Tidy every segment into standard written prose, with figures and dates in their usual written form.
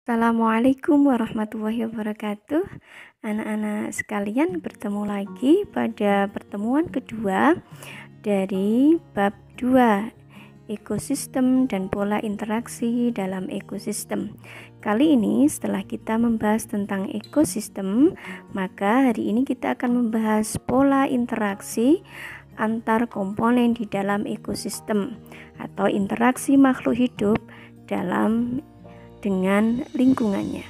Assalamualaikum warahmatullahi wabarakatuh. Anak-anak sekalian, bertemu lagi pada pertemuan kedua dari bab 2, ekosistem dan pola interaksi dalam ekosistem. Kali ini setelah kita membahas tentang ekosistem, maka hari ini kita akan membahas pola interaksi antar komponen di dalam ekosistem atau interaksi makhluk hidup dengan lingkungannya.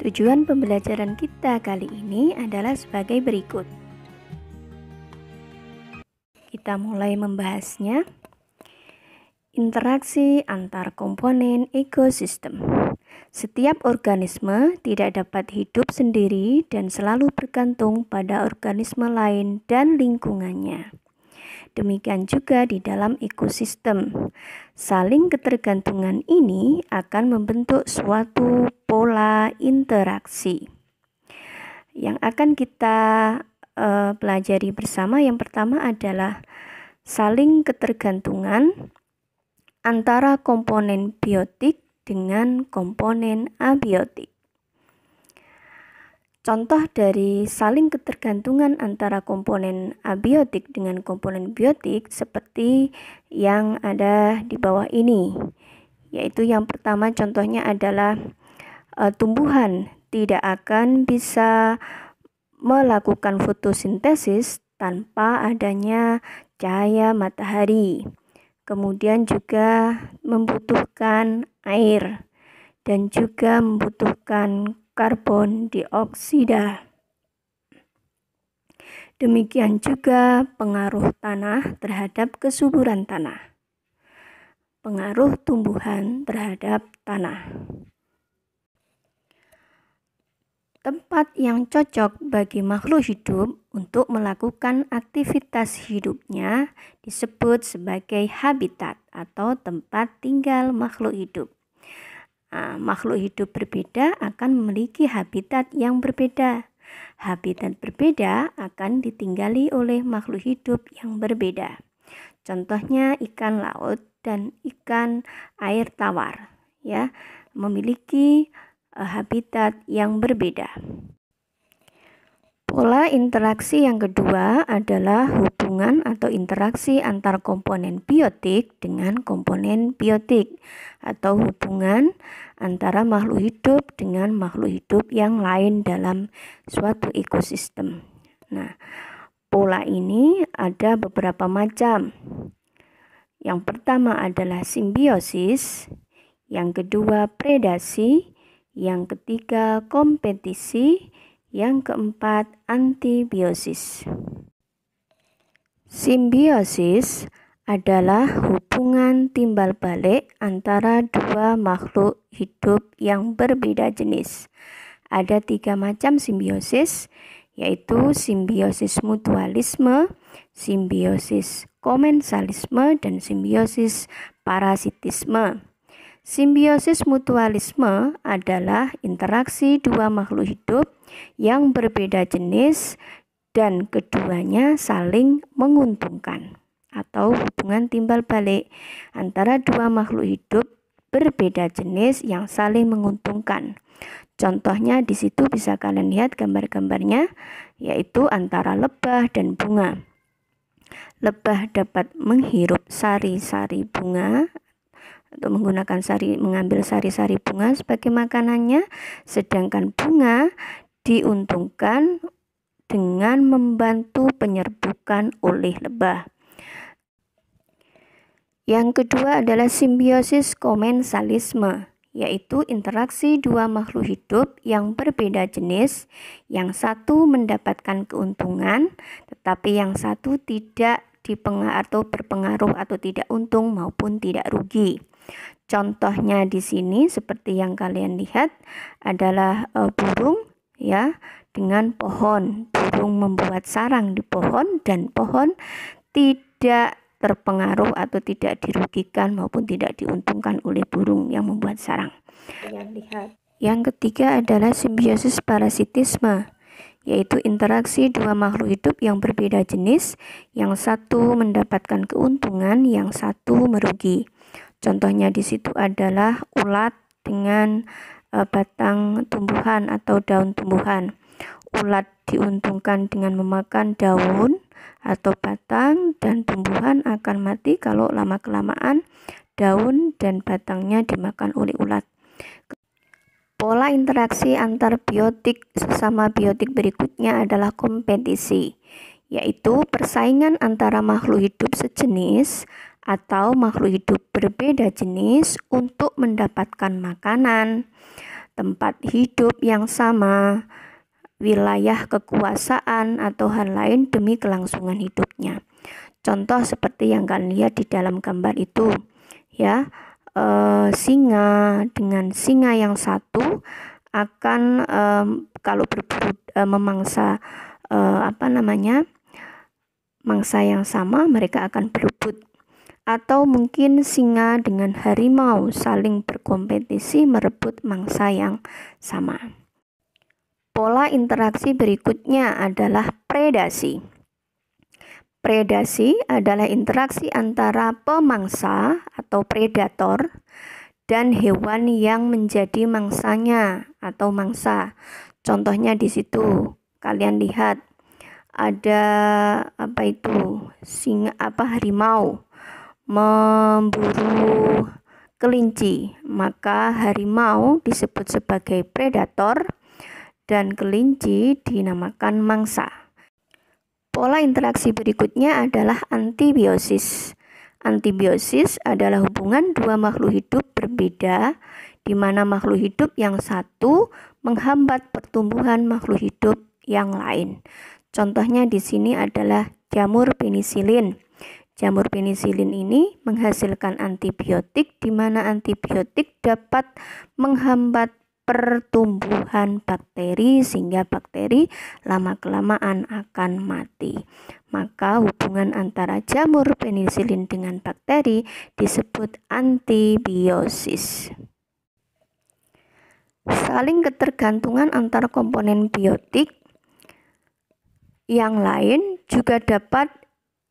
Tujuan pembelajaran kita kali ini adalah sebagai berikut. Kita mulai membahasnya. Interaksi antar komponen ekosistem. Setiap organisme tidak dapat hidup sendiri dan selalu bergantung pada organisme lain dan lingkungannya. Demikian juga di dalam ekosistem. Saling ketergantungan ini akan membentuk suatu pola interaksi. Yang akan kita pelajari bersama, yang pertama adalah saling ketergantungan antara komponen biotik dengan komponen abiotik. Contoh dari saling ketergantungan antara komponen abiotik dengan komponen biotik seperti yang ada di bawah ini, yaitu yang pertama contohnya adalah tumbuhan tidak akan bisa melakukan fotosintesis tanpa adanya cahaya matahari. Kemudian juga membutuhkan air dan juga membutuhkan karbon dioksida. Demikian juga pengaruh tanah terhadap kesuburan tanah. Pengaruh tumbuhan terhadap tanah. Tempat yang cocok bagi makhluk hidup untuk melakukan aktivitas hidupnya disebut sebagai habitat atau tempat tinggal makhluk hidup. Makhluk hidup berbeda akan memiliki habitat yang berbeda. Habitat berbeda akan ditinggali oleh makhluk hidup yang berbeda. Contohnya ikan laut dan ikan air tawar, ya, memiliki habitat yang berbeda. Pola interaksi yang kedua adalah hubungan atau interaksi antar komponen biotik dengan komponen biotik, atau hubungan antara makhluk hidup dengan makhluk hidup yang lain dalam suatu ekosistem. Nah, pola ini ada beberapa macam. Yang pertama adalah simbiosis, yang kedua predasi, yang ketiga kompetisi, yang keempat antibiosis. Simbiosis adalah hubungan timbal balik antara dua makhluk hidup yang berbeda jenis. Ada 3 macam simbiosis, yaitu simbiosis mutualisme, simbiosis komensalisme, dan simbiosis parasitisme. Simbiosis mutualisme adalah interaksi dua makhluk hidup yang berbeda jenis dan keduanya saling menguntungkan, atau hubungan timbal balik antara dua makhluk hidup berbeda jenis yang saling menguntungkan. Contohnya di situ bisa kalian lihat gambar-gambarnya, yaitu antara lebah dan bunga. Lebah dapat menghirup sari-sari bunga atau mengambil sari-sari bunga sebagai makanannya, sedangkan bunga diuntungkan dengan membantu penyerbukan oleh lebah. Yang kedua adalah simbiosis komensalisme, yaitu interaksi dua makhluk hidup yang berbeda jenis, yang satu mendapatkan keuntungan, tetapi yang satu tidak berpengaruh atau tidak untung maupun tidak rugi. Contohnya di sini seperti yang kalian lihat adalah burung, ya, dengan pohon. Burung membuat sarang di pohon dan pohon tidak terpengaruh atau tidak dirugikan maupun tidak diuntungkan oleh burung yang membuat sarang. Yang ketiga adalah simbiosis parasitisme, yaitu interaksi dua makhluk hidup yang berbeda jenis, yang satu mendapatkan keuntungan, yang satu merugi. Contohnya di situ adalah ulat dengan batang tumbuhan atau daun tumbuhan. Ulat diuntungkan dengan memakan daun atau batang, dan tumbuhan akan mati kalau lama-kelamaan daun dan batangnya dimakan oleh ulat. Pola interaksi antar biotik sesama biotik berikutnya adalah kompetisi, yaitu persaingan antara makhluk hidup sejenis atau makhluk hidup berbeda jenis untuk mendapatkan makanan, tempat hidup yang sama, wilayah kekuasaan, atau hal lain demi kelangsungan hidupnya. Contoh seperti yang kalian lihat di dalam gambar itu, ya. Singa dengan singa yang satu akan kalau berburu memangsa mangsa yang sama, mereka akan berebut. Atau mungkin singa dengan harimau saling berkompetisi merebut mangsa yang sama. Pola interaksi berikutnya adalah predasi. Predasi adalah interaksi antara pemangsa atau predator dan hewan yang menjadi mangsanya atau mangsa. Contohnya di situ kalian lihat ada harimau memburu kelinci, maka harimau disebut sebagai predator dan kelinci dinamakan mangsa. Pola interaksi berikutnya adalah antibiosis. Antibiosis adalah hubungan dua makhluk hidup berbeda, di mana makhluk hidup yang satu menghambat pertumbuhan makhluk hidup yang lain. Contohnya di sini adalah jamur penisilin. Jamur penisilin ini menghasilkan antibiotik, di mana antibiotik dapat menghambat pertumbuhan bakteri sehingga bakteri lama-kelamaan akan mati. Maka hubungan antara jamur penisilin dengan bakteri disebut antibiosis. Saling ketergantungan antar komponen biotik yang lain juga dapat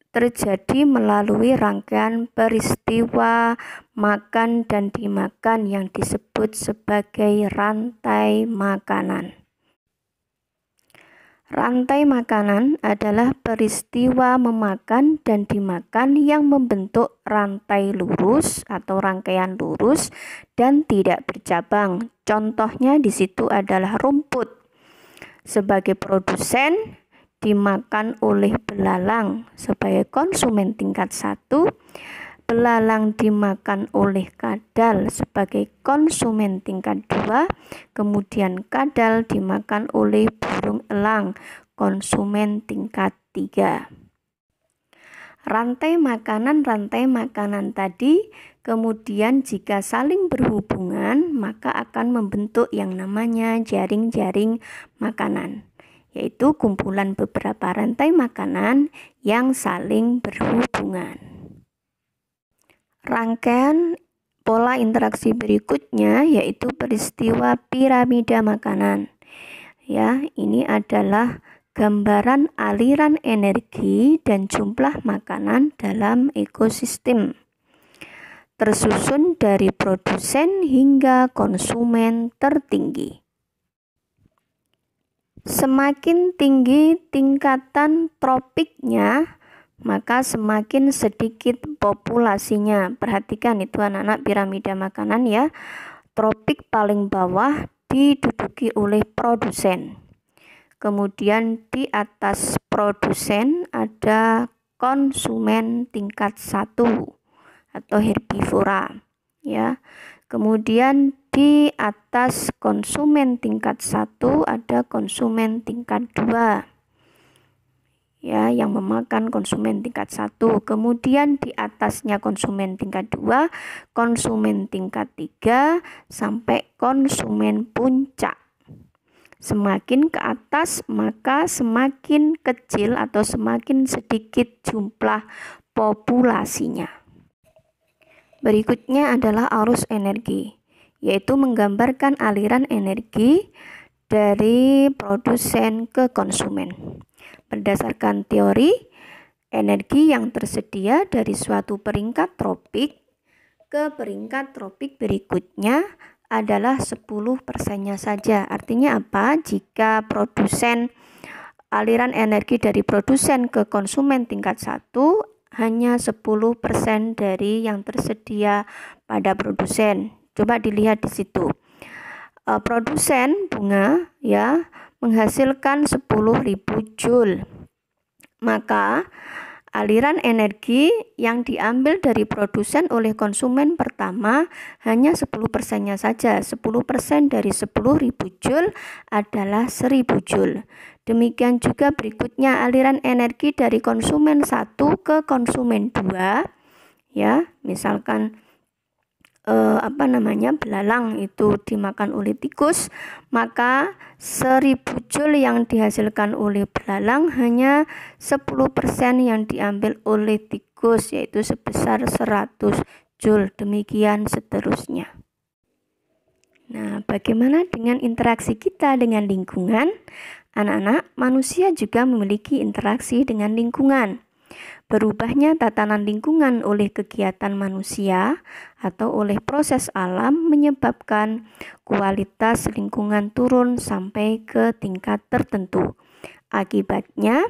terjadi melalui rangkaian peristiwa makan dan dimakan yang disebut sebagai rantai makanan. Rantai makanan adalah peristiwa memakan dan dimakan yang membentuk rantai lurus atau rangkaian lurus dan tidak bercabang. Contohnya di situ adalah rumput. Sebagai produsen dimakan oleh belalang sebagai konsumen tingkat 1, belalang dimakan oleh kadal sebagai konsumen tingkat 2, kemudian kadal dimakan oleh burung elang, konsumen tingkat 3. Rantai makanan tadi kemudian jika saling berhubungan maka akan membentuk yang namanya jaring-jaring makanan, yaitu kumpulan beberapa rantai makanan yang saling berhubungan. Rangkaian pola interaksi berikutnya yaitu peristiwa piramida makanan. Ya, ini adalah gambaran aliran energi dan jumlah makanan dalam ekosistem, tersusun dari produsen hingga konsumen tertinggi. Semakin tinggi tingkatan tropiknya, maka semakin sedikit populasinya. Perhatikan itu anak-anak piramida makanan ya. Tropik paling bawah diduduki oleh produsen. Kemudian di atas produsen ada konsumen tingkat 1 atau herbivora ya. Kemudian di atas konsumen tingkat 1 ada konsumen tingkat 2 ya, yang memakan konsumen tingkat 1. Kemudian di atasnya konsumen tingkat 2, konsumen tingkat 3 sampai konsumen puncak. Semakin ke atas maka semakin kecil atau semakin sedikit jumlah populasinya. Berikutnya adalah arus energi, yaitu menggambarkan aliran energi dari produsen ke konsumen. Berdasarkan teori, energi yang tersedia dari suatu peringkat tropik ke peringkat tropik berikutnya adalah 10%-nya saja. Artinya apa? Jika aliran energi dari produsen ke konsumen tingkat 1 hanya 10% dari yang tersedia pada produsen. Coba dilihat di situ. Produsen bunga ya menghasilkan 10.000 joule. Maka aliran energi yang diambil dari produsen oleh konsumen pertama hanya 10%-nya saja. 10% dari 10.000 joule adalah 1.000 joule. Demikian juga berikutnya aliran energi dari konsumen 1 ke konsumen 2 ya. Misalkan belalang itu dimakan oleh tikus, maka 1.000 joule yang dihasilkan oleh belalang hanya 10% yang diambil oleh tikus, yaitu sebesar 100 joule. Demikian seterusnya. Nah, bagaimana dengan interaksi kita dengan lingkungan? Anak-anak, manusia juga memiliki interaksi dengan lingkungan. Berubahnya tatanan lingkungan oleh kegiatan manusia atau oleh proses alam menyebabkan kualitas lingkungan turun sampai ke tingkat tertentu. Akibatnya,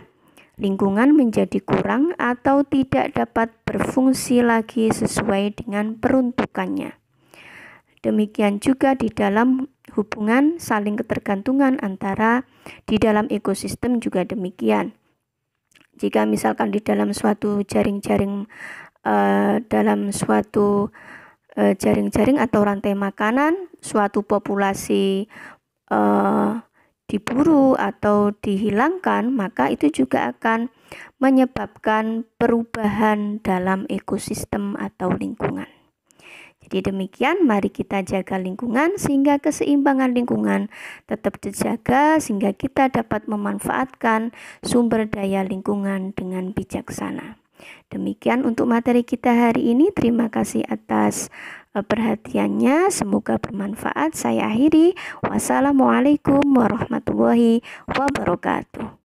lingkungan menjadi kurang atau tidak dapat berfungsi lagi sesuai dengan peruntukannya. Demikian juga di dalam hubungan saling ketergantungan di dalam ekosistem juga demikian. Jika misalkan di dalam suatu jaring-jaring atau rantai makanan, suatu populasi diburu atau dihilangkan, maka itu juga akan menyebabkan perubahan dalam ekosistem atau lingkungan. Jadi demikian, mari kita jaga lingkungan sehingga keseimbangan lingkungan tetap terjaga, sehingga kita dapat memanfaatkan sumber daya lingkungan dengan bijaksana. Demikian untuk materi kita hari ini. Terima kasih atas perhatiannya. Semoga bermanfaat. Saya akhiri. Wassalamualaikum warahmatullahi wabarakatuh.